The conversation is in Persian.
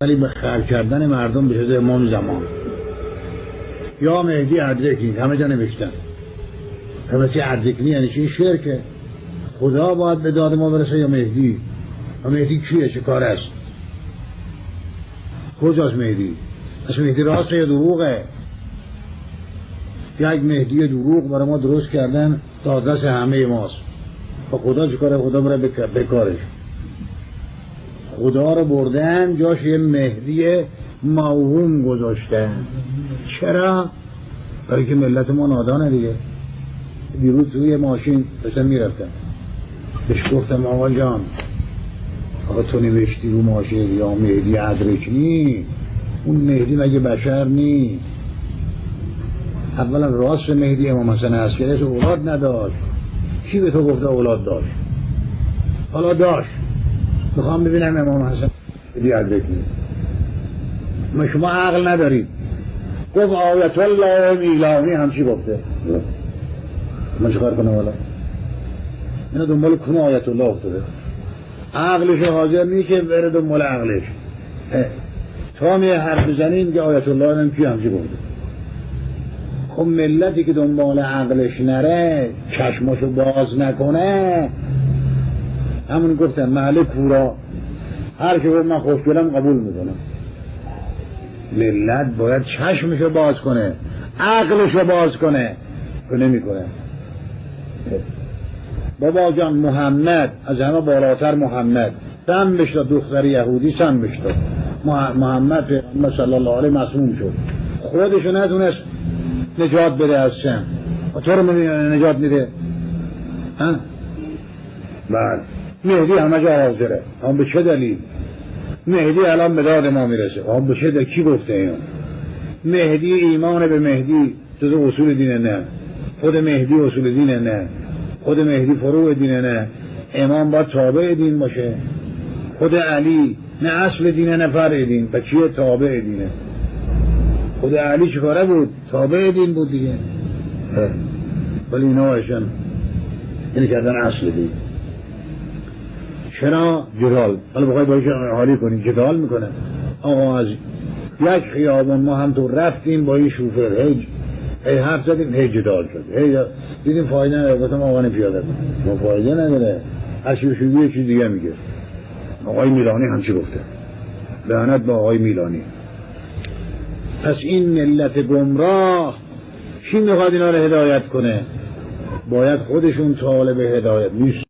ولی به خر کردن مردم به شده امام زمان یا مهدی اردکنی همه جا نوشتن. البته اردکنی یعنی چی؟ شرکه. خدا باید به داد ما برسه یا مهدی؟ و مهدی کیه؟ چه کار است؟ کجاست مهدی؟ اصلا مهدی راسته یا دروغه؟ یک مهدی دروغ برای ما درست کردن تا دست همه ماست. و خدا چه کاره؟ خدا برای بکارش. خدا رو بردن جاش یه مهدی موهوم گذاشتن. چرا؟ برای که ملت ما نادانه دیگه. دیروز توی ماشین داشتم میرفتم، بهش گفتم آقا جان، آقا تو نوشتی رو ماشین یا مهدی ادرکنی، اون مهدی مگه بشر نی؟ اولا راست مهدی امام حسن عسکری اولاد نداشت. کی به تو گفته اولاد داشت؟ حالا داشت. میخوام ببینم امام حسن مهدی ادرکنی. ما شما عقل ندارید. گفت آیت الله میلانی همچی گفته. من چکار کنم والا؟ اینا دنبال کنه آیت الله افتاده. عقلش حاضر نی که بره دنبال عقلش. تا میه حرف بزنیم که آیت الله هم کی همچی گفته. خب ملتی که دنبال عقلش نره، چشماشو باز نکنه، همون گفتم محل کورا، هر که گفت من خوشگلم قبول میکنم. ملت باید چشمشو باز کنه، عقلشو باز کنه، تو نمیکنه. بابا جان محمد از همه بالاتر، محمد سم بشتا، دختر یهودی سم بشتا، محمد پیغمبر صلی الله علیه مسموم شد، خودشو نتونست نجات بده از سم، تو رو نجات میده؟ ها؟ بله. مهدی همه جا حاضره. هم به چه دلیل؟ مهدی الان به داد ما میرسه. هم به چه دلیل؟ کی گفته اینو؟ مهدی ایمان به مهدی جز اصول دینه نه. خود مهدی اصول دینه نه. خود مهدی فروع دینه نه. امام باید تابع دین باشه. خود علی نه اصل دینه نه فرع دین. پس چیه تابع دینه؟ خود علی چیکاره بود؟ تابع دین بود دیگه. ولی اینا هاشن اینه کردن اصل دین. چرا؟ جدال. حالا بخوای باید حالی کنی جدال میکنه. آقا از یک خیابان ما هم تو رفتیم با این شوفر هی حرف زدیم، هی جدال شد، هی دیدیم فایده نداره. گفتم آقا پیاده ما فایده نداره، هر چی بشویی یه چیز دیگه میگه. آقای میلانی همچی گفته، لعنت با آقای میلانی. پس این ملت گمراه کی میخواد اینا رو هدایت کنه؟ باید خودشون طالب هدایت نیست.